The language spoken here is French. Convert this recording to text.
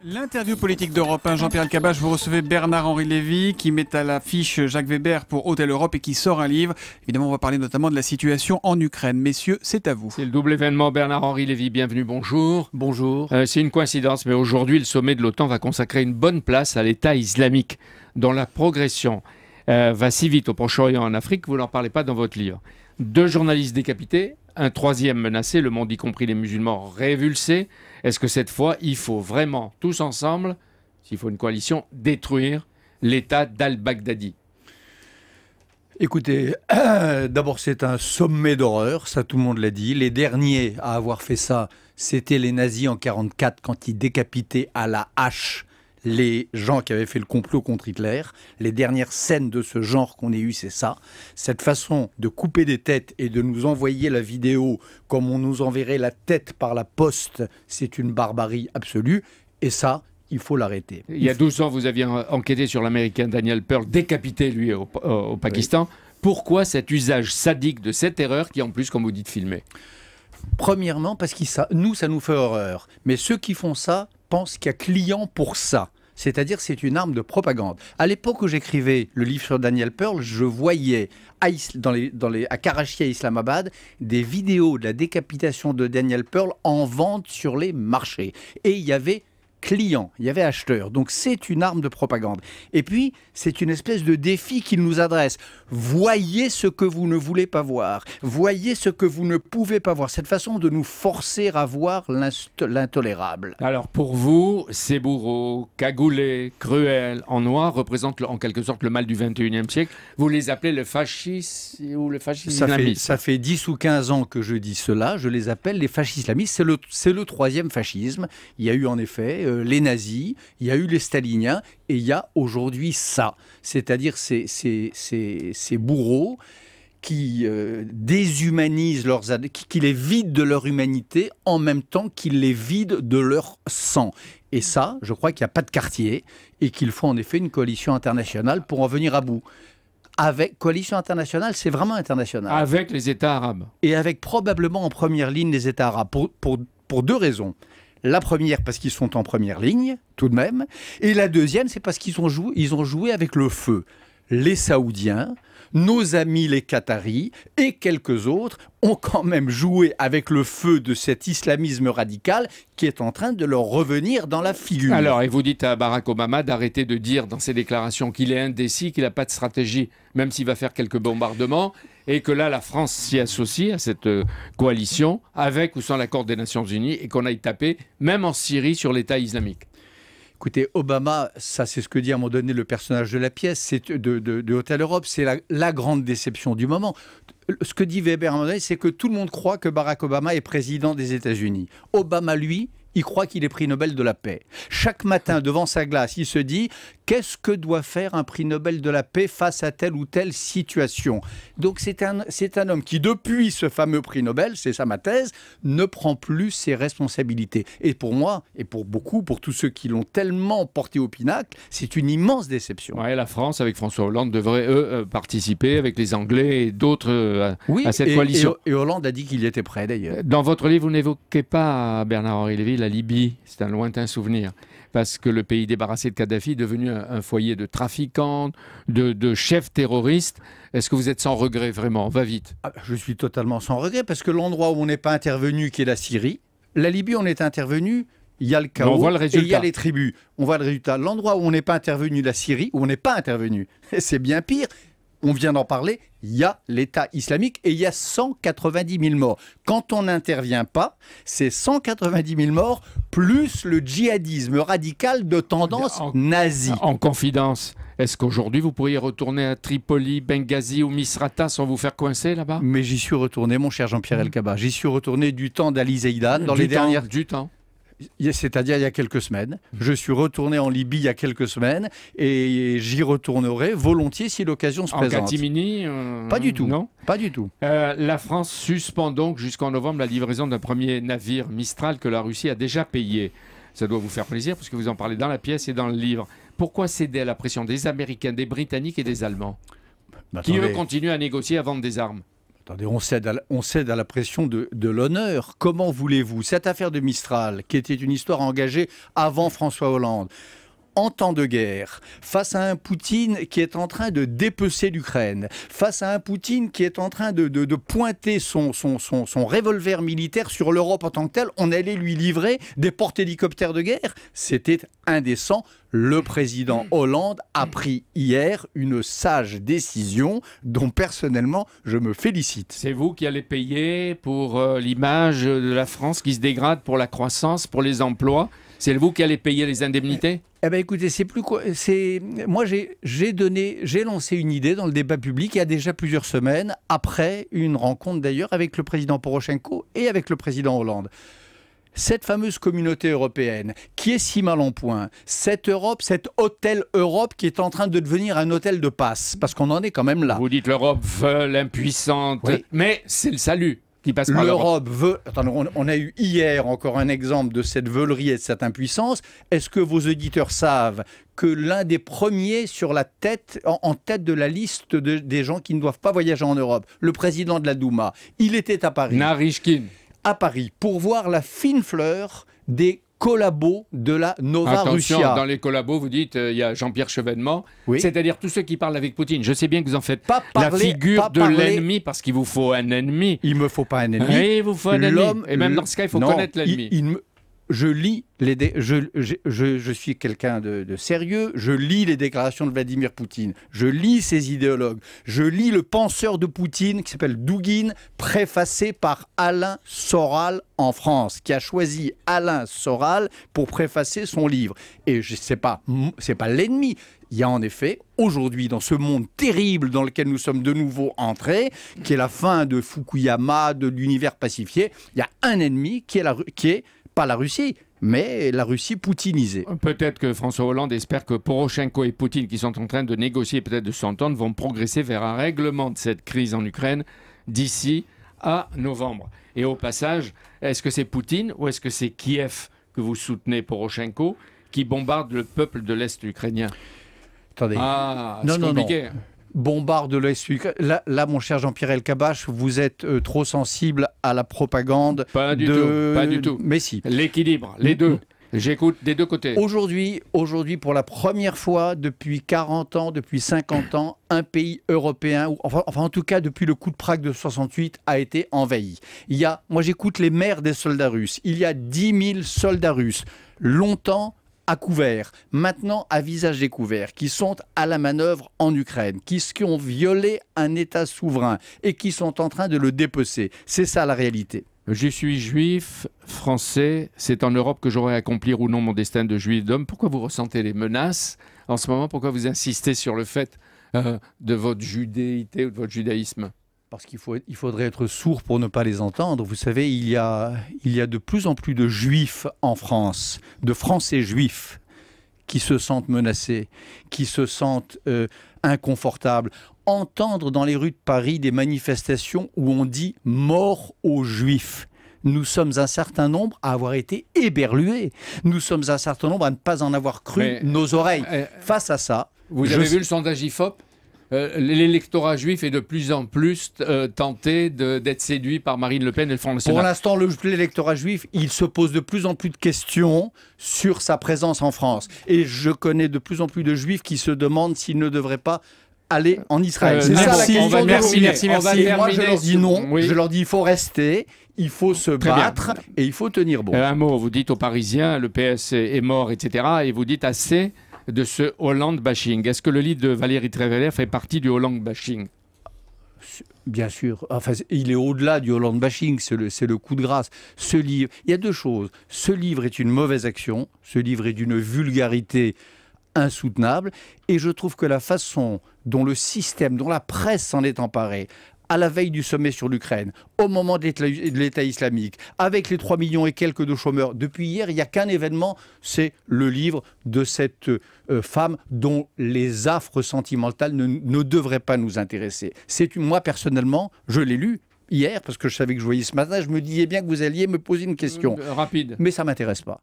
L'interview politique d'Europe 1, Jean-Pierre Elkabbach, vous recevez Bernard-Henri Lévy qui met à l'affiche Jacques Weber pour Hôtel Europe et qui sort un livre. Évidemment, on va parler notamment de la situation en Ukraine. Messieurs, c'est à vous. C'est le double événement. Bernard-Henri Lévy, bienvenue, bonjour. Bonjour. C'est une coïncidence, mais aujourd'hui, le sommet de l'OTAN va consacrer une bonne place à l'État islamique, dont la progression va si vite au Proche-Orient et en Afrique, vous n'en parlez pas dans votre livre. 2 journalistes décapités, un 3e menacé, le monde y compris les musulmans révulsés. Est-ce que cette fois, il faut vraiment, tous ensemble, s'il faut une coalition, détruire l'État d'al-Baghdadi? Écoutez, d'abord c'est un sommet d'horreur, ça tout le monde l'a dit. Les derniers à avoir fait ça, c'était les nazis en 1944 quand ils décapitaient à la hache les gens qui avaient fait le complot contre Hitler. Les dernières scènes de ce genre qu'on ait eues, c'est ça. Cette façon de couper des têtes et de nous envoyer la vidéo comme on nous enverrait la tête par la poste, c'est une barbarie absolue. Et ça, il faut l'arrêter. Il y a 12 ans, vous aviez enquêté sur l'Américain Daniel Pearl, décapité lui au Pakistan. Oui. Pourquoi cet usage sadique de cette erreur qui, en plus, comme vous dites, filmé? Premièrement, parce que ça nous fait horreur. Mais ceux qui font ça pensent qu'il y a client pour ça. C'est-à-dire c'est une arme de propagande. À l'époque où j'écrivais le livre sur Daniel Pearl, je voyais à Karachi, à Islamabad, des vidéos de la décapitation de Daniel Pearl en vente sur les marchés. Et il y avait clients, il y avait acheteurs. Donc c'est une arme de propagande. Et puis, c'est une espèce de défi qu'il nous adresse. Voyez ce que vous ne voulez pas voir. Voyez ce que vous ne pouvez pas voir. Cette façon de nous forcer à voir l'intolérable. Alors pour vous, ces bourreaux, cagoulés, cruels, en noir, représentent en quelque sorte le mal du 21e siècle. Vous les appelez le fascisme ou le fascisme islamiste? Ça fait 10 ou 15 ans que je dis cela. Je les appelle les fascistes islamistes. C'est le 3e fascisme. Il y a eu en effet les nazis, il y a eu les staliniens, et il y a aujourd'hui ça. C'est-à-dire ces bourreaux qui déshumanisent qui les vident de leur humanité en même temps qu'ils les vident de leur sang. Et ça, je crois qu'il n'y a pas de quartier et qu'il faut en effet une coalition internationale pour en venir à bout. Avec coalition internationale, c'est vraiment international. Avec les États arabes. Et avec probablement en première ligne les États arabes, pour 2 raisons. La première, parce qu'ils sont en première ligne, tout de même. Et la deuxième, c'est parce qu'ils ont joué avec le feu. Les Saoudiens, nos amis les Qataris et quelques autres ont quand même joué avec le feu de cet islamisme radical qui est en train de leur revenir dans la figure. Alors, et vous dites à Barack Obama d'arrêter de dire dans ses déclarations qu'il est indécis, qu'il n'a pas de stratégie, même s'il va faire quelques bombardements, et que là, la France s'y associe à cette coalition, avec ou sans l'accord des Nations Unies, et qu'on aille taper, même en Syrie, sur l'État islamique. Écoutez, Obama, ça c'est ce que dit à un moment donné le personnage de la pièce de Hôtel Europe, c'est la grande déception du moment. Ce que dit Weber à un moment donné, c'est que tout le monde croit que Barack Obama est président des États-Unis. Obama, lui, il croit qu'il est prix Nobel de la paix. Chaque matin, devant sa glace, il se dit « Qu'est-ce que doit faire un prix Nobel de la paix face à telle ou telle situation ?» Donc c'est un homme qui, depuis ce fameux prix Nobel, c'est ça ma thèse, ne prend plus ses responsabilités. Et pour moi, et pour beaucoup, pour tous ceux qui l'ont tellement porté au pinacle, c'est une immense déception. Ouais, la France, avec François Hollande, devrait, eux, participer avec les Anglais et d'autres à cette coalition. Et Hollande a dit qu'il y était prêt, d'ailleurs. Dans votre livre, vous n'évoquez pas, Bernard-Henri Lévy, la Libye. C'est un lointain souvenir. Parce que le pays débarrassé de Kadhafi est devenu un foyer de trafiquants, de chefs terroristes. Est-ce que vous êtes sans regret, vraiment? Va vite. Je suis totalement sans regret, parce que l'endroit où on n'est pas intervenu, qui est la Syrie, la Libye, on est intervenu, il y a le chaos, on voit le résultat. Et il y a les tribus. On voit le résultat. L'endroit où on n'est pas intervenu, la Syrie, où on n'est pas intervenu, c'est bien pire. On vient d'en parler, il y a l'État islamique et il y a 190 000 morts. Quand on n'intervient pas, c'est 190 000 morts plus le djihadisme radical de tendance nazie. En confidence, est-ce qu'aujourd'hui vous pourriez retourner à Tripoli, Benghazi ou Misrata sans vous faire coincer là-bas? Mais j'y suis retourné, mon cher Jean-Pierre Elkabbach. J'y suis retourné du temps d'Ali Zeidan dans les dernières... Du temps. C'est-à-dire il y a quelques semaines. Je suis retourné en Libye il y a quelques semaines et j'y retournerai volontiers si l'occasion se présente. En catimini Pas du tout. Non, pas du tout. La France suspend donc jusqu'en novembre la livraison d'un premier navire Mistral que la Russie a déjà payé. Ça doit vous faire plaisir parce que vous en parlez dans la pièce et dans le livre. Pourquoi céder à la pression des Américains, des Britanniques et des Allemands qui, eux, continuent à négocier, à vendre des armes? Attendez, on cède à la pression de l'honneur. Comment voulez-vous? Cette affaire de Mistral, qui était une histoire engagée avant François Hollande, en temps de guerre, face à un Poutine qui est en train de dépecer l'Ukraine, face à un Poutine qui est en train de pointer son revolver militaire sur l'Europe en tant que telle, on allait lui livrer des porte-hélicoptères de guerre. C'était indécent. Le président Hollande a pris hier une sage décision dont personnellement je me félicite. C'est vous qui allez payer pour l'image de la France qui se dégrade, pour la croissance, pour les emplois. C'est vous qui allez payer les indemnités? Eh bien, écoutez, c'est plus quoi. Moi, j'ai lancé une idée dans le débat public il y a déjà plusieurs semaines, après une rencontre d'ailleurs avec le président Porochenko et avec le président Hollande. Cette fameuse communauté européenne qui est si mal en point, cette Europe, cet hôtel Europe qui est en train de devenir un hôtel de passe, parce qu'on en est quand même là. Vous dites l'Europe veut impuissante, oui. Mais c'est le salut qui passe par l'Europe. L'Europe veut... Attendez, on a eu hier encore un exemple de cette veulerie et de cette impuissance. Est-ce que vos auditeurs savent que l'un des premiers sur la tête, en tête de la liste des gens qui ne doivent pas voyager en Europe, le président de la Douma, il était à Paris. Narishkin. À Paris, pour voir la fine fleur des collabos de la Nova Attention, Russia. dans les collabos, vous dites, il y a Jean-Pierre Chevènement, oui. C'est-à-dire tous ceux qui parlent avec Poutine. Je sais bien que vous en faites pas la figure de l'ennemi, parce qu'il vous faut un ennemi. Il me faut pas un ennemi. Oui, il vous faut un ennemi. Et même dans ce cas, il faut connaître l'ennemi. Je lis je suis quelqu'un de sérieux, je lis les déclarations de Vladimir Poutine, je lis ses idéologues, je lis le penseur de Poutine qui s'appelle Douguine, préfacé par Alain Soral en France, qui a choisi Alain Soral pour préfacer son livre. Et c'est pas l'ennemi. Il y a en effet, aujourd'hui, dans ce monde terrible dans lequel nous sommes de nouveau entrés, qui est la fin de Fukuyama, de l'univers pacifié, il y a un ennemi qui est pas la Russie, mais la Russie poutinisée. Peut-être que François Hollande espère que Porochenko et Poutine, qui sont en train de négocier, peut-être de s'entendre, vont progresser vers un règlement de cette crise en Ukraine d'ici à novembre. Et au passage, est-ce que c'est Poutine ou est-ce que c'est Kiev que vous soutenez, Porochenko, qui bombarde le peuple de l'Est ukrainien? Attendez. Ah, c'est compliqué. Non. Bombarde de l'Est. Là, mon cher Jean-Pierre Elkabbach, vous êtes trop sensible à la propagande. Pas du tout. Pas du tout. Mais si. L'équilibre, les deux. J'écoute des deux côtés. Aujourd'hui, pour la première fois depuis 40 ans, depuis 50 ans, un pays européen, enfin en tout cas depuis le coup de Prague de 68, a été envahi. Moi j'écoute les mères des soldats russes. Il y a 10 000 soldats russes, longtemps à couvert, maintenant à visage découvert, qui sont à la manœuvre en Ukraine, qui ont violé un État souverain et qui sont en train de le dépecer. C'est ça la réalité. Je suis juif, français, c'est en Europe que j'aurai à accomplir ou non mon destin de juif d'homme. Pourquoi vous ressentez les menaces en ce moment? Pourquoi vous insistez sur le fait de votre judéité ou de votre judaïsme? Parce qu'il faudrait être sourd pour ne pas les entendre. Vous savez, il y a de plus en plus de juifs en France, de Français juifs, qui se sentent menacés, qui se sentent inconfortables. Entendre dans les rues de Paris des manifestations où on dit « mort aux juifs ». Nous sommes un certain nombre à avoir été éberlués. Nous sommes un certain nombre à ne pas en avoir cru nos oreilles. Face à ça... Vous avez vu le sondage IFOP? L'électorat juif est de plus en plus tenté d'être séduit par Marine Le Pen et le Front National. Pour l'instant, l'électorat juif, il se pose de plus en plus de questions sur sa présence en France. Et je connais de plus en plus de juifs qui se demandent s'ils ne devraient pas aller en Israël. C'est ça la question. Merci. Moi, je leur dis non. Oui. Je leur dis il faut rester, il faut se battre et il faut tenir bon. Un mot, vous dites aux Parisiens, le PS est mort, etc. Et vous dites assez de ce Hollande bashing. Est-ce que le livre de Valérie Trierweiler fait partie du Hollande bashing? Bien sûr. Enfin, il est au-delà du Hollande bashing, c'est le coup de grâce. Ce livre, il y a deux choses. Ce livre est une mauvaise action, ce livre est d'une vulgarité insoutenable, et je trouve que la façon dont le système, dont la presse s'en est emparée, à la veille du sommet sur l'Ukraine, au moment de l'État islamique, avec les 3 millions et quelques de chômeurs. Depuis hier, il n'y a qu'un événement, c'est le livre de cette femme dont les affres sentimentales ne devraient pas nous intéresser. Moi, personnellement, je l'ai lu hier, parce que je savais que je voyais ce matin, je me disais bien que vous alliez me poser une question. Rapide. Mais ça ne m'intéresse pas.